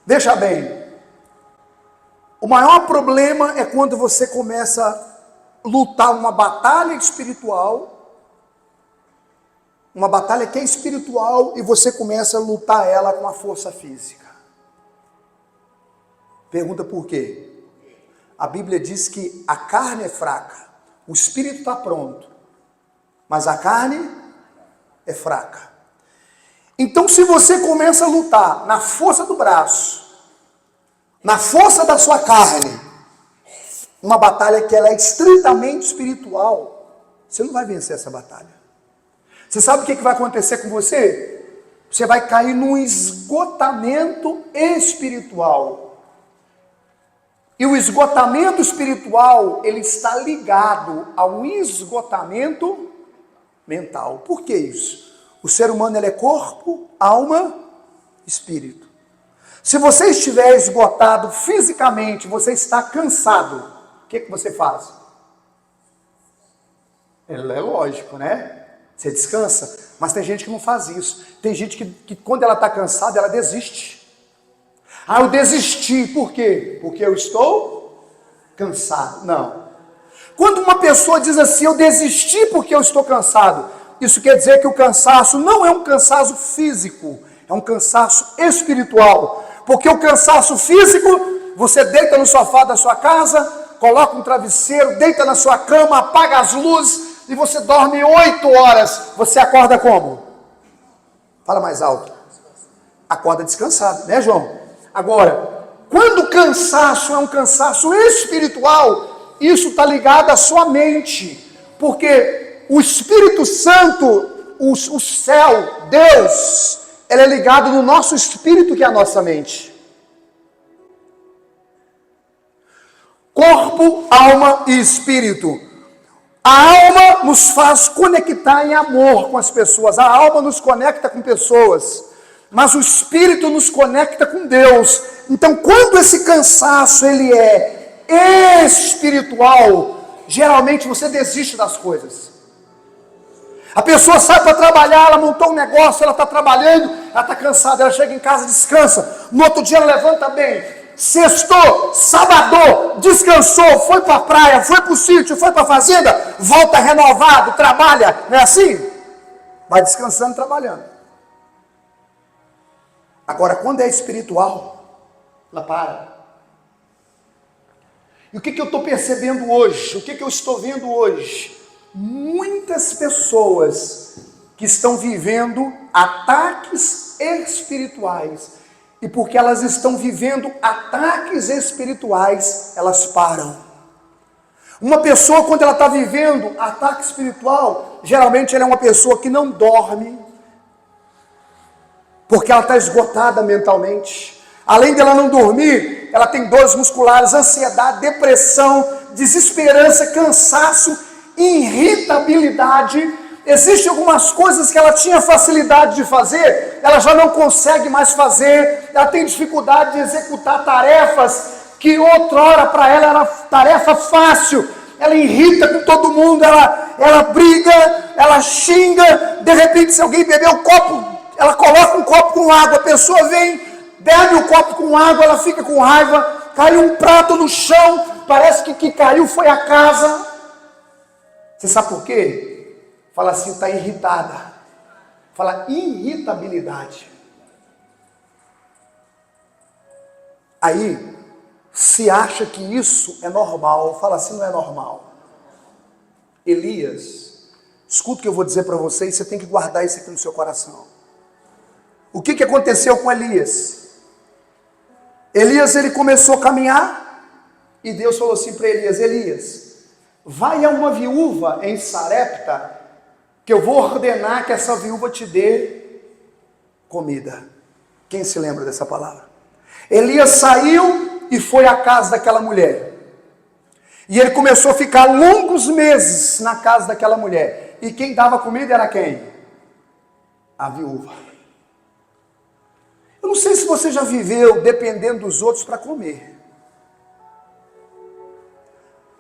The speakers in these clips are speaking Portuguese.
Veja bem, o maior problema é quando você começa a lutar uma batalha espiritual, uma batalha que é espiritual, e você começa a lutar ela com a força física. Pergunta por quê? A Bíblia diz que a carne é fraca, o espírito está pronto, mas a carne é fraca. Então, se você começa a lutar na força do braço, na força da sua carne, uma batalha que ela é estritamente espiritual, você não vai vencer essa batalha. Você sabe o que vai acontecer com você? Você vai cair num esgotamento espiritual. E o esgotamento espiritual, ele está ligado ao esgotamento mental. Por que isso? O ser humano ele é corpo, alma, espírito. Se você estiver esgotado fisicamente, você está cansado, o que você faz? É lógico, né? Você descansa, mas tem gente que não faz isso. Tem gente que quando ela está cansada, ela desiste. Ah, eu desisti, por quê? Porque eu estou cansado. Não. Quando uma pessoa diz assim, eu desisti porque eu estou cansado, isso quer dizer que o cansaço não é um cansaço físico, é um cansaço espiritual. Porque o cansaço físico, você deita no sofá da sua casa, coloca um travesseiro, deita na sua cama, apaga as luzes e você dorme 8 horas. Você acorda como? Fala mais alto. Acorda descansado, né, João? Agora, quando o cansaço é um cansaço espiritual, isso está ligado à sua mente. Porque o Espírito Santo, o céu, Deus, ele é ligado no nosso espírito, que é a nossa mente. Corpo, alma e espírito. A alma nos faz conectar em amor com as pessoas. A alma nos conecta com pessoas. Mas o espírito nos conecta com Deus. Então, quando esse cansaço ele é espiritual, geralmente você desiste das coisas. A pessoa sai para trabalhar, ela montou um negócio, ela está trabalhando, ela está cansada, ela chega em casa, descansa. No outro dia ela levanta bem, sextou, sabadou, descansou, foi para a praia, foi para o sítio, foi para a fazenda, volta renovado, trabalha, não é assim? Vai descansando, trabalhando. Agora, quando é espiritual, ela para. E o que eu estou percebendo hoje? O que eu estou vendo hoje? Muitas pessoas que estão vivendo ataques espirituais. E porque elas estão vivendo ataques espirituais, elas param. Uma pessoa, quando ela está vivendo ataque espiritual, geralmente ela é uma pessoa que não dorme, porque ela está esgotada mentalmente. Além dela não dormir, ela tem dores musculares, ansiedade, depressão, desesperança, cansaço, irritabilidade. Existem algumas coisas que ela tinha facilidade de fazer, ela já não consegue mais fazer. Ela tem dificuldade de executar tarefas que outrora para ela era tarefa fácil. Ela irrita com todo mundo, ela briga, ela xinga. De repente, se alguém beber o copo, ela coloca um copo com água, a pessoa vem, bebe o copo com água, ela fica com raiva, caiu um prato no chão, parece que caiu foi a casa. Você sabe por quê? Fala assim, está irritada. Fala irritabilidade. Aí, se acha que isso é normal, fala assim, não é normal. Elias, escuta o que eu vou dizer para vocês, você tem que guardar isso aqui no seu coração. O que aconteceu com Elias? Elias, ele começou a caminhar, e Deus falou assim para Elias, Elias, vai a uma viúva em Sarepta, que eu vou ordenar que essa viúva te dê comida. Quem se lembra dessa palavra? Elias saiu e foi à casa daquela mulher. E ele começou a ficar longos meses na casa daquela mulher. E quem dava comida era quem? A viúva. Eu não sei se você já viveu dependendo dos outros para comer.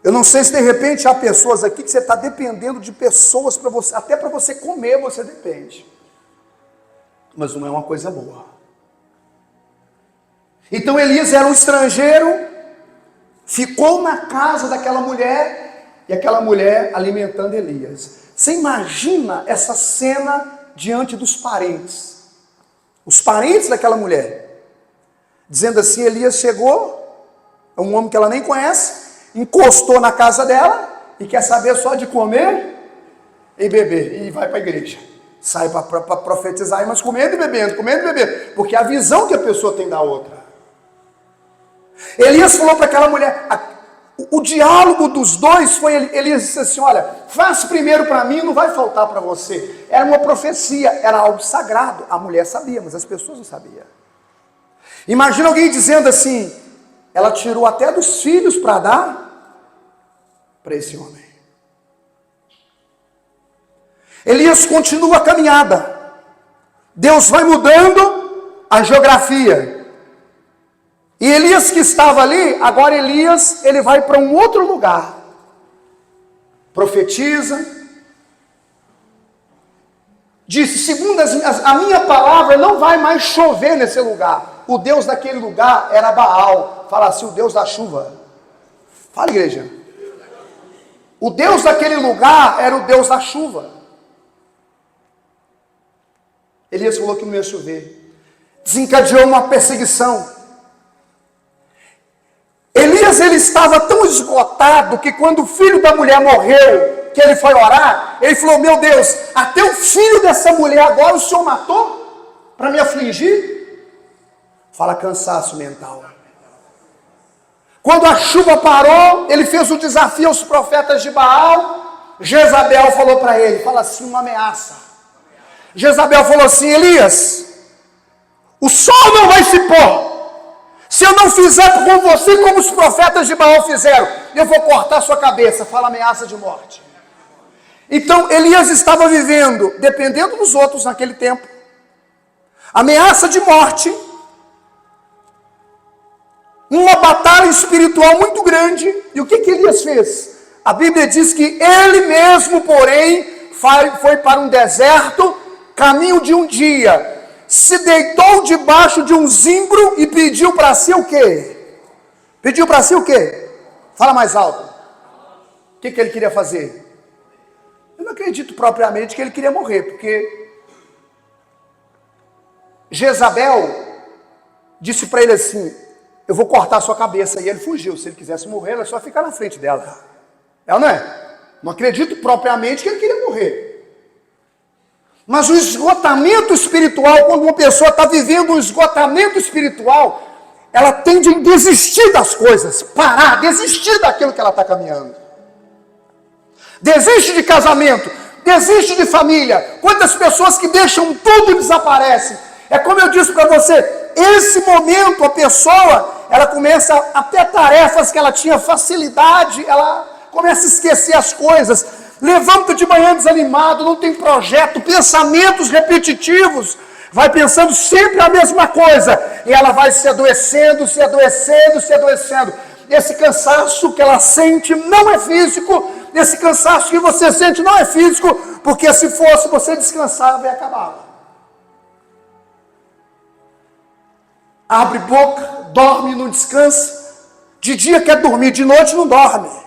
Eu não sei se de repente há pessoas aqui que você está dependendo de pessoas para você, até para você comer você depende. Mas não é uma coisa boa. Então Elias era um estrangeiro, ficou na casa daquela mulher, e aquela mulher alimentando Elias. Você imagina essa cena diante dos parentes, os parentes daquela mulher, dizendo assim: Elias chegou, é um homem que ela nem conhece, encostou na casa dela, e quer saber só de comer e beber, e vai para a igreja. Sai para profetizar, mas comendo e bebendo, porque é a visão que a pessoa tem da outra. Elias falou para aquela mulher, o diálogo dos dois foi, Elias disse assim: olha, faz primeiro para mim, não vai faltar para você. Era uma profecia, era algo sagrado. A mulher sabia, mas as pessoas não sabiam. Imagina alguém dizendo assim: ela tirou até dos filhos para dar para esse homem. Elias continua a caminhada. Deus vai mudando a geografia. E Elias que estava ali, agora Elias, ele vai para um outro lugar. Profetiza. Disse: segundo a minha palavra, não vai mais chover nesse lugar. O Deus daquele lugar era Baal. Fala assim: o Deus da chuva. Fala, igreja. O Deus daquele lugar era o Deus da chuva. Elias falou que não ia chover. Desencadeou uma perseguição. Elias, ele estava tão esgotado que quando o filho da mulher morreu, que ele foi orar, ele falou: meu Deus, até o filho dessa mulher agora o Senhor matou para me afligir? Fala cansaço mental. Quando a chuva parou, ele fez o desafio aos profetas de Baal. Jezabel falou para ele, fala assim, uma ameaça. Jezabel falou assim: Elias, o sol não vai se pôr se eu não fizer com você como os profetas de Baal fizeram. Eu vou cortar sua cabeça. Fala ameaça de morte. Então Elias estava vivendo, dependendo dos outros naquele tempo, ameaça de morte, uma batalha espiritual muito grande. E o que Elias fez? A Bíblia diz que ele mesmo, porém, foi para um deserto, caminho de um dia, se deitou debaixo de um zimbro e pediu para si o quê? Pediu para si o quê? Fala mais alto. O que ele queria fazer? Eu não acredito propriamente que ele queria morrer, porque Jezabel disse para ele assim: eu vou cortar a sua cabeça. E ele fugiu. Se ele quisesse morrer, era só ficar na frente dela. É ou não é? Não acredito propriamente que ele queria morrer. Mas o esgotamento espiritual, quando uma pessoa está vivendo um esgotamento espiritual, ela tende a desistir das coisas, parar, desistir daquilo que ela está caminhando. Desiste de casamento, desiste de família. Quantas pessoas que deixam tudo e desaparecem. É como eu disse para você, esse momento a pessoa, ela começa até tarefas que ela tinha facilidade, ela começa a esquecer as coisas. Levanta de manhã desanimado, não tem projeto, pensamentos repetitivos, vai pensando sempre a mesma coisa, e ela vai se adoecendo. Esse cansaço que ela sente não é físico, esse cansaço que você sente não é físico, porque se fosse você descansava e acabava. Abre boca, dorme, não descansa, de dia quer dormir, de noite não dorme.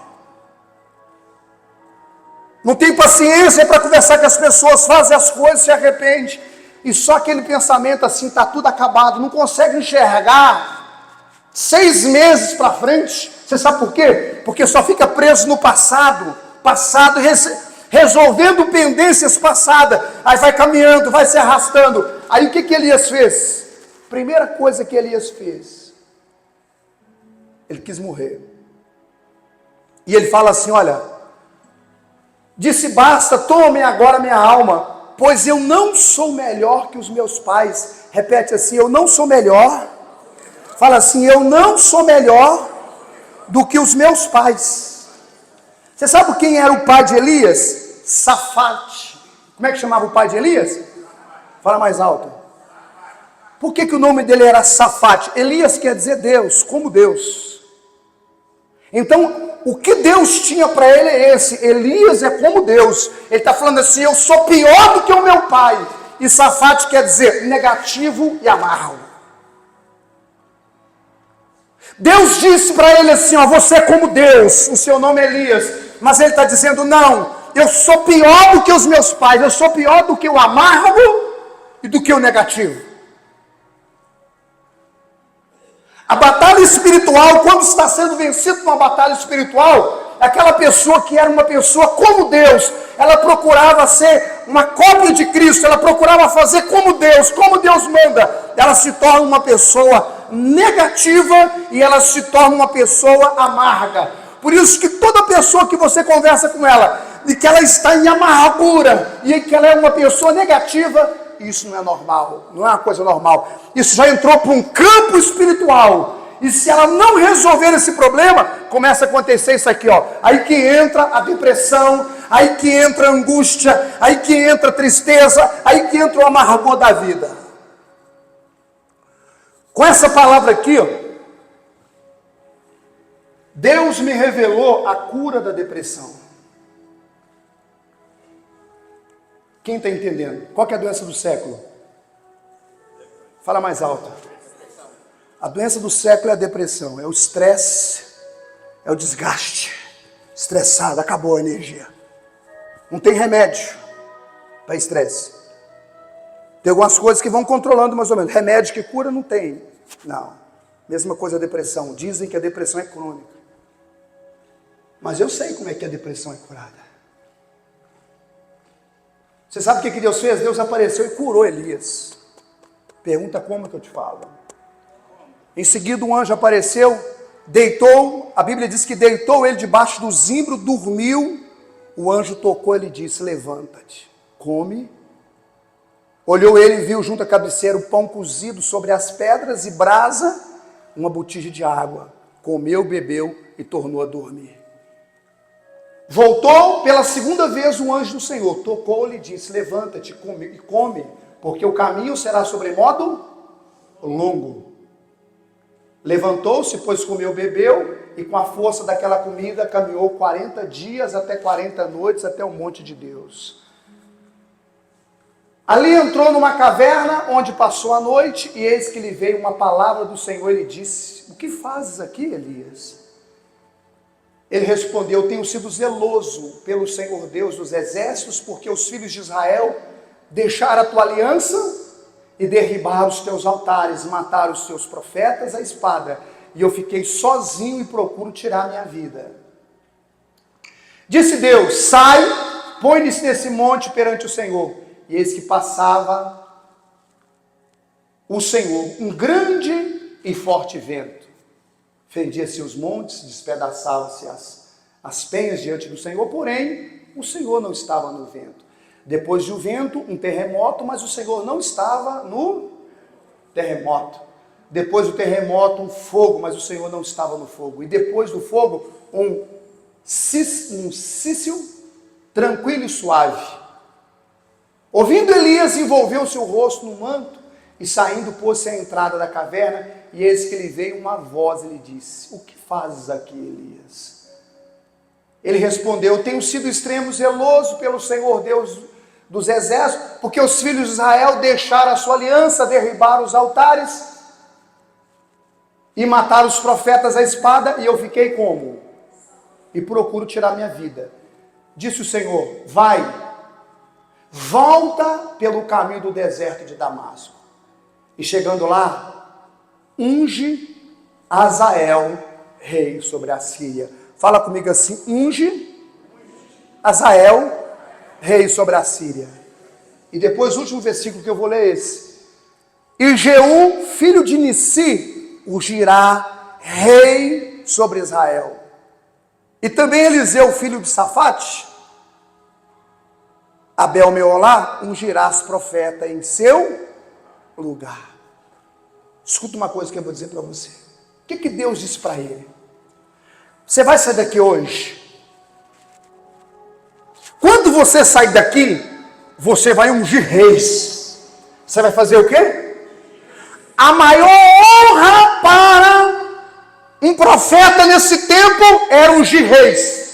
Não tem paciência para conversar com as pessoas, faz as coisas, se arrepende. E só aquele pensamento assim, está tudo acabado, não consegue enxergar 6 meses para frente. Você sabe por quê? Porque só fica preso no passado, resolvendo pendências passadas. Aí vai caminhando, vai se arrastando. Aí o que Elias fez? Primeira coisa que Elias fez, ele quis morrer. E ele fala assim: olha, disse: basta, tome agora minha alma, pois eu não sou melhor que os meus pais. Repete assim: eu não sou melhor. Fala assim: eu não sou melhor do que os meus pais. Você sabe quem era o pai de Elias? Safate. Como é que chamava o pai de Elias? Fala mais alto. Por que o nome dele era Safate? Elias quer dizer Deus, como Deus. Então, o que Deus tinha para ele é esse: Elias é como Deus. Ele está falando assim: eu sou pior do que o meu pai. E Safate quer dizer negativo e amargo. Deus disse para ele assim, ó, você é como Deus, o seu nome é Elias. Mas ele está dizendo, não, eu sou pior do que os meus pais, eu sou pior do que o amargo e do que o negativo. A batalha espiritual, quando está sendo vencido numa batalha espiritual, aquela pessoa que era uma pessoa como Deus, ela procurava ser uma cópia de Cristo, ela procurava fazer como Deus manda, ela se torna uma pessoa negativa e ela se torna uma pessoa amarga. Por isso que toda pessoa que você conversa com ela, e que ela está em amargura, e que ela é uma pessoa negativa, isso não é normal, não é uma coisa normal. Isso já entrou para um campo espiritual. E se ela não resolver esse problema, começa a acontecer isso aqui, ó. Aí que entra a depressão, aí que entra a angústia, aí que entra a tristeza, aí que entra o amargor da vida. Com essa palavra aqui, ó, Deus me revelou a cura da depressão. Quem está entendendo? Qual que é a doença do século? Fala mais alto. A doença do século é a depressão, é o estresse, é o desgaste. Estressado, acabou a energia. Não tem remédio para estresse. Tem algumas coisas que vão controlando mais ou menos. Remédio que cura não tem. Não. Mesma coisa a depressão. Dizem que a depressão é crônica. Mas eu sei como é que a depressão é curada. Você sabe o que Deus fez? Deus apareceu e curou Elias. Pergunta como que eu te falo. Em seguida um anjo apareceu, deitou, a Bíblia diz que deitou ele debaixo do zimbro, dormiu. O anjo tocou ele e disse, levanta-te, come. Olhou ele e viu junto à cabeceira o pão cozido sobre as pedras e brasa, uma botija de água. Comeu, bebeu e tornou a dormir. Voltou pela segunda vez o anjo do Senhor, tocou-lhe e disse, levanta-te e come, porque o caminho será sobremodo longo. Levantou-se, pois comeu, bebeu, e com a força daquela comida caminhou 40 dias até 40 noites até o monte de Deus. Ali entrou numa caverna onde passou a noite, e eis que lhe veio uma palavra do Senhor, e lhe disse, o que fazes aqui, Elias? Ele respondeu, tenho sido zeloso pelo Senhor Deus dos exércitos, porque os filhos de Israel deixaram a tua aliança e derribaram os teus altares, mataram os teus profetas à espada, e eu fiquei sozinho e procuro tirar minha vida. Disse Deus, sai, põe-se nesse monte perante o Senhor. E eis que passava o Senhor, um grande e forte vento. Fendia-se os montes, despedaçava-se as penhas diante do Senhor, porém, o Senhor não estava no vento. Depois do vento, um terremoto, mas o Senhor não estava no terremoto. Depois do terremoto, um fogo, mas o Senhor não estava no fogo. E depois do fogo, um cício tranquilo e suave. Ouvindo Elias, envolveu-se o rosto no manto, e saindo pôs-se à entrada da caverna, e eis que lhe veio uma voz e lhe disse, o que fazes aqui, Elias? Ele respondeu, tenho sido extremo zeloso pelo Senhor Deus dos exércitos, porque os filhos de Israel deixaram a sua aliança, derribaram os altares, e mataram os profetas à espada, e eu fiquei como? E procuro tirar minha vida. Disse o Senhor, vai, volta pelo caminho do deserto de Damasco. E chegando lá, unge Azael, rei sobre a Síria. Fala comigo assim, unge Azael, rei sobre a Síria. E depois o último versículo que eu vou ler é esse. E Jeú, filho de Nissi, ungirá rei sobre Israel. E também Eliseu, filho de Safate, Abel Meolá, ungirás profeta em seu lugar. Escuta uma coisa que eu vou dizer para você. O que Deus disse para ele? Você vai sair daqui hoje. Quando você sair daqui, você vai ungir reis. Você vai fazer o quê? A maior honra para um profeta nesse tempo era ungir reis.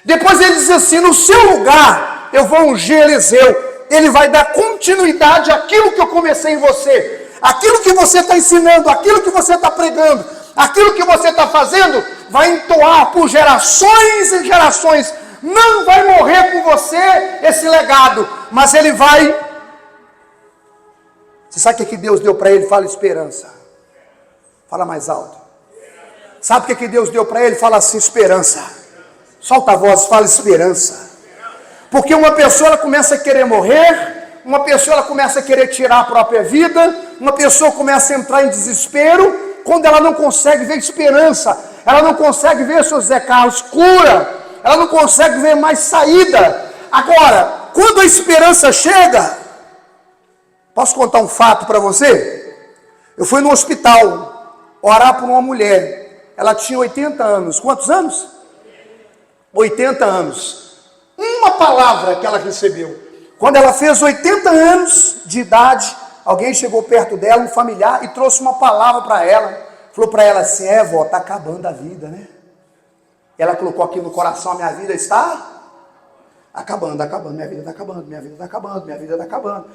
Depois ele diz assim, no seu lugar, eu vou ungir Eliseu. Ele vai dar continuidade àquilo que eu comecei em você. aquilo que você está ensinando, aquilo que você está pregando, aquilo que você está fazendo, vai entoar por gerações e gerações. Não vai morrer com você esse legado, mas ele vai... Você sabe o que Deus deu para ele? Fala esperança. Fala mais alto. Sabe o que Deus deu para ele? Fala assim, esperança. Solta a voz, fala esperança. Porque uma pessoa ela começa a querer morrer, uma pessoa ela começa a querer tirar a própria vida, uma pessoa começa a entrar em desespero, quando ela não consegue ver esperança, ela não consegue ver seus Zé Carlos cura, ela não consegue ver mais saída. Agora, quando a esperança chega, posso contar um fato para você? Eu fui no hospital orar por uma mulher, ela tinha 80 anos, quantos anos? 80 anos. Uma palavra que ela recebeu. Quando ela fez 80 anos de idade, alguém chegou perto dela, um familiar, e trouxe uma palavra para ela. Falou para ela assim, vó, está acabando a vida, né? Ela colocou aqui no coração, a minha vida está acabando, minha vida está acabando, minha vida está acabando, minha vida está acabando,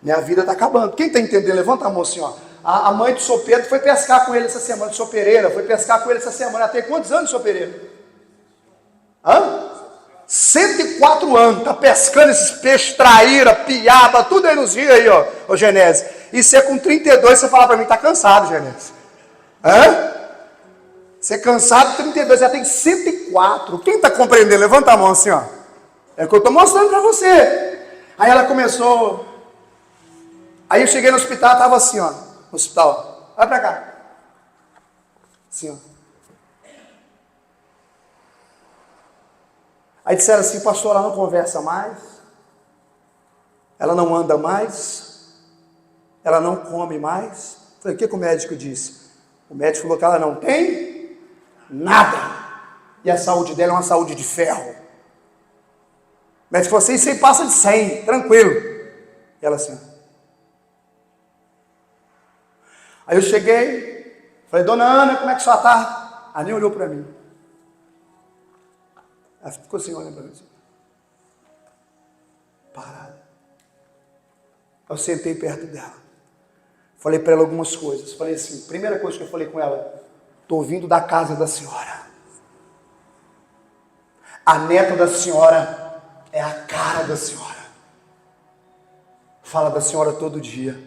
minha vida está acabando. Quem está entendendo? Levanta a mão assim, ó. A mãe do Sr. Pedro foi pescar com ele essa semana, do Sr. Pereira, foi pescar com ele essa semana. Tem quantos anos, Sr. Pereira? 104 anos, está pescando esses peixes, traíra, piaba, tudo aí nos rios aí, ó Genésio. E você com 32, você fala para mim, está cansado, Genésio. Você é cansado, 32, já tem 104. Quem está compreendendo? Levanta a mão assim, ó. É o que eu estou mostrando para você. Aí ela começou. Aí eu cheguei no hospital, estava assim, ó. No hospital, vai para cá. Assim, ó. Aí disseram assim, pastor, ela não conversa mais, ela não anda mais, ela não come mais. Falei, o que o médico disse? O médico falou que ela não tem nada, e a saúde dela é uma saúde de ferro. O médico falou assim, isso aí passa de 100, tranquilo. E ela assim. Aí eu cheguei, falei, dona Ana, como é que a senhora está? Ela nem olhou para mim. Ela ficou assim, olhando para mim. Parada. Eu sentei perto dela. Falei para ela algumas coisas. Falei assim, primeira coisa que eu falei com ela, estou vindo da casa da senhora. A neta da senhora é a cara da senhora. Fala da senhora todo dia.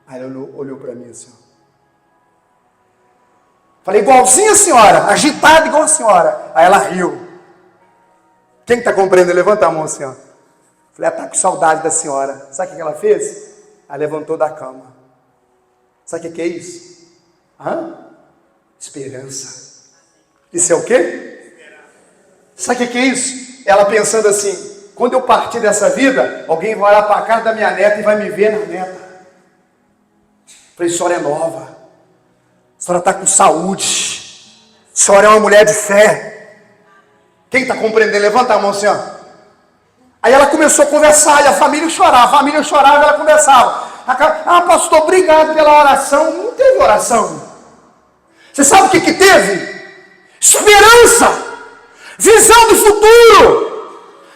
Aí ela olhou para mim assim, ó. Falei, igualzinha a senhora, agitada igual a senhora. Aí ela riu. Quem está compreendendo? Levanta a mão assim, ó. Falei, ela está com saudade da senhora. Sabe o que ela fez? Ela levantou da cama. Sabe o que é isso? Esperança. Isso é o quê? Sabe o que é isso? Ela pensando assim, quando eu partir dessa vida, alguém vai olhar para a casa da minha neta e vai me ver na neta. Falei, a senhora é nova. A senhora está com saúde. A senhora é uma mulher de fé. Quem está compreendendo? Levanta a mão assim, ó. Aí ela começou a conversar, e a família chorava, e ela conversava. Pastor, obrigado pela oração. Não teve oração. Você sabe o que teve? Esperança. Visão do futuro.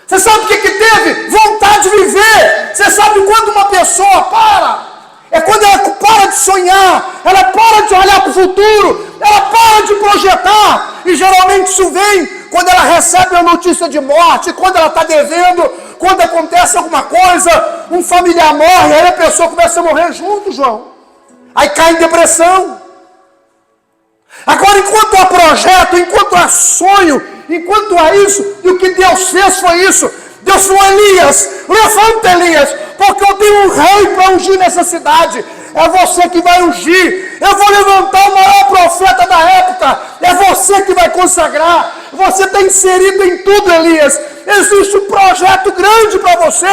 Você sabe o que teve? Vontade de viver. Você sabe quando uma pessoa para? É quando ela para de sonhar, ela para de olhar para o futuro, ela para de projetar, e geralmente isso vem quando ela recebe uma notícia de morte, quando ela está devendo, quando acontece alguma coisa, um familiar morre, aí a pessoa começa a morrer junto, João, aí cai em depressão. Agora, enquanto há projeto, enquanto há sonho, enquanto há isso, e o que Deus fez foi isso. Deus falou, Elias, levanta Elias, porque eu tenho um rei para ungir nessa cidade. É você que vai ungir. Eu vou levantar o maior profeta da época. É você que vai consagrar. Você está inserido em tudo, Elias. Existe um projeto grande para você,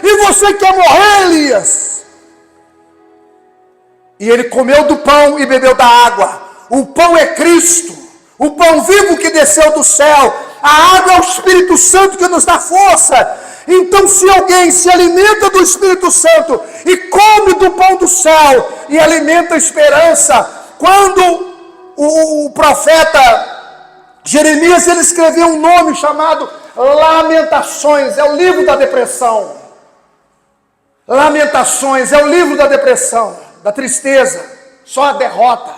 e você quer morrer, Elias. E ele comeu do pão e bebeu da água. O pão é Cristo, o pão vivo que desceu do céu. A água é o Espírito Santo que nos dá força. Então, se alguém se alimenta do Espírito Santo e come do pão do céu e alimenta a esperança, quando o profeta Jeremias, ele escreveu um nome chamado Lamentações, é o livro da depressão. Lamentações é o livro da depressão, da tristeza, só a derrota.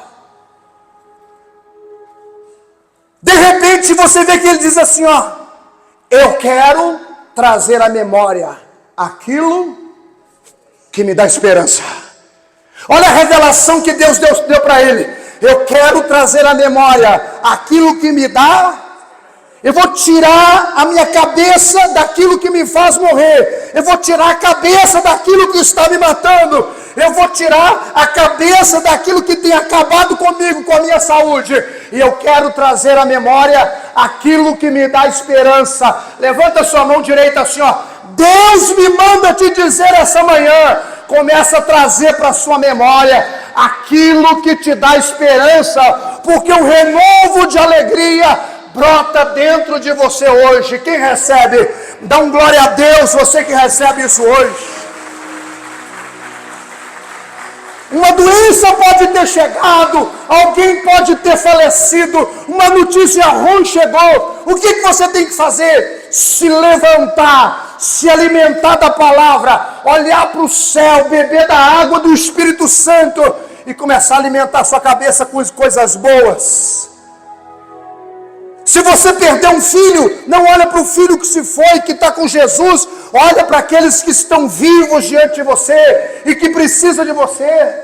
De repente você vê que ele diz assim, ó, eu quero trazer à memória aquilo que me dá esperança. Olha a revelação que Deus deu para ele. Eu quero trazer à memória aquilo que me dá. Eu vou tirar a minha cabeça daquilo que me faz morrer. Eu vou tirar a cabeça daquilo que está me matando. Eu vou tirar a cabeça daquilo que tem acabado comigo, com a minha saúde. E eu quero trazer à memória aquilo que me dá esperança. Levanta sua mão direita assim, ó. Deus me manda te dizer essa manhã. Começa a trazer para a sua memória aquilo que te dá esperança. Porque o renovo de alegria brota dentro de você hoje. Quem recebe, dá um glória a Deus, você que recebe isso hoje. Uma doença pode ter chegado, alguém pode ter falecido, uma notícia ruim chegou. O que você tem que fazer? Se levantar, se alimentar da palavra, olhar para o céu, beber da água do Espírito Santo e começar a alimentar a sua cabeça com coisas boas. Se você perdeu um filho, não olha para o filho que se foi, que está com Jesus. Olha para aqueles que estão vivos diante de você e que precisam de você.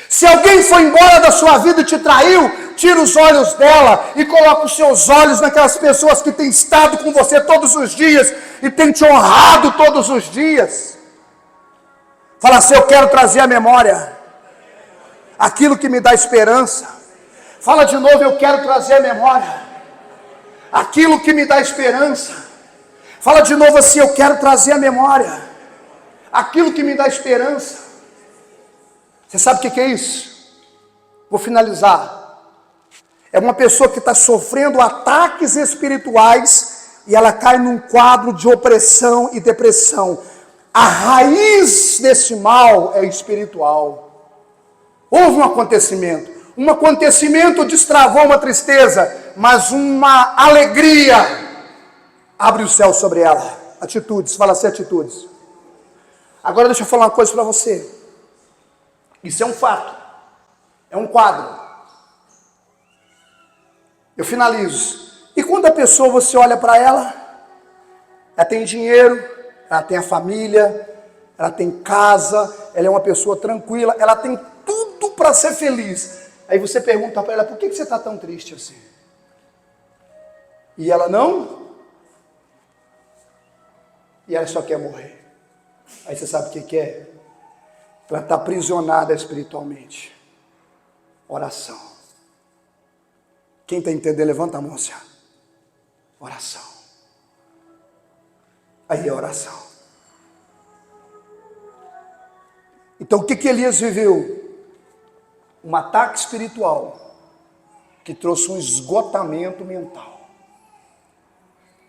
Se alguém foi embora da sua vida e te traiu, tira os olhos dela e coloca os seus olhos naquelas pessoas que têm estado com você todos os dias e têm te honrado todos os dias. Fala assim, eu quero trazer à memória aquilo que me dá esperança. Fala de novo, eu quero trazer à memória aquilo que me dá esperança. Fala de novo assim, eu quero trazer à memória aquilo que me dá esperança. Você sabe o que é isso? Vou finalizar. É uma pessoa que está sofrendo ataques espirituais e ela cai num quadro de opressão e depressão. A raiz desse mal é espiritual. Houve um acontecimento. Um acontecimento destravou uma tristeza, mas uma alegria abre o céu sobre ela. Atitudes, fala assim, atitudes. Agora deixa eu falar uma coisa para você. Isso é um fato, é um quadro. Eu finalizo. E quando a pessoa, você olha para ela, ela tem dinheiro, ela tem a família, ela tem casa, ela é uma pessoa tranquila, ela tem tudo para ser feliz. Aí você pergunta para ela, por que você está tão triste assim? E ela não? E ela só quer morrer. Aí você sabe o que é? Ela está aprisionada espiritualmente. Oração. Quem está entendendo, levanta a mão assim. Oração. Aí é oração. Então o que Elias viveu? Um ataque espiritual que trouxe um esgotamento mental.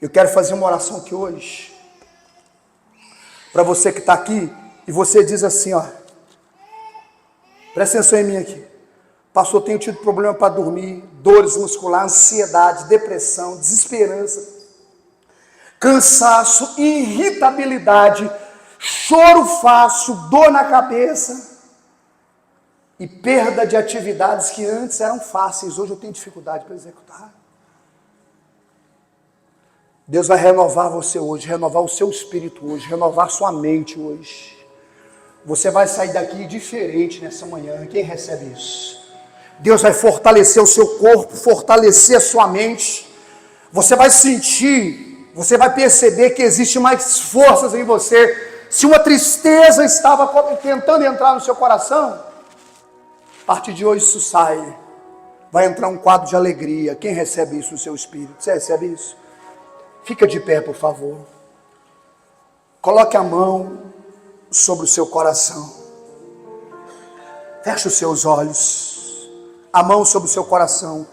Eu quero fazer uma oração aqui hoje para você que está aqui e você diz assim, ó, presta atenção em mim aqui. Pastor, tenho tido problema para dormir, dores musculares, ansiedade, depressão, desesperança, cansaço, irritabilidade, choro fácil, dor na cabeça e perda de atividades que antes eram fáceis, hoje eu tenho dificuldade para executar. Deus vai renovar você hoje, renovar o seu espírito hoje, renovar sua mente hoje. Você vai sair daqui diferente nessa manhã. Quem recebe isso? Deus vai fortalecer o seu corpo, fortalecer a sua mente. Você vai sentir, você vai perceber que existe mais forças em você. Se uma tristeza estava tentando entrar no seu coração, a partir de hoje isso sai. Vai entrar um quadro de alegria. Quem recebe isso no seu espírito? Você recebe isso? Fica de pé, por favor. Coloque a mão sobre o seu coração. Feche os seus olhos. A mão sobre o seu coração.